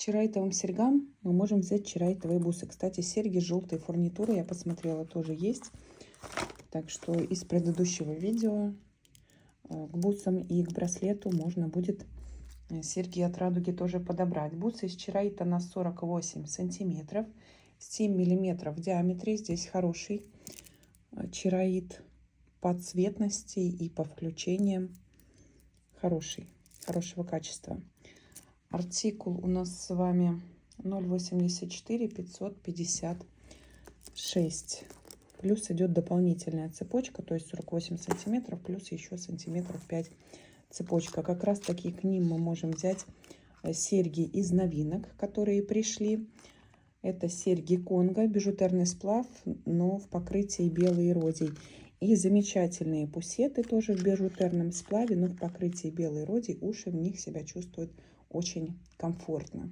чарайтовым серьгам мы можем взять чарайтовые бусы. Кстати, серьги с желтой фурнитурой, я посмотрела, тоже есть. Так что из предыдущего видео к бусам и к браслету можно будет серьги от радуги тоже подобрать. Бусы из чарайта на 48 сантиметров, 7 миллиметров в диаметре. Здесь хороший чараит по цветности и по включениям. Хорошего качества. Артикул у нас с вами 0,84 556. Плюс идет дополнительная цепочка, то есть 48 сантиметров, плюс еще сантиметров 5 цепочка. Как раз таки к ним мы можем взять серьги из новинок, которые пришли. Это серьги Конго, бижутерный сплав, но в покрытии белый родий. И замечательные пусеты тоже в бижутерном сплаве, но в покрытии белый родий. Уши в них себя чувствуют очень комфортно.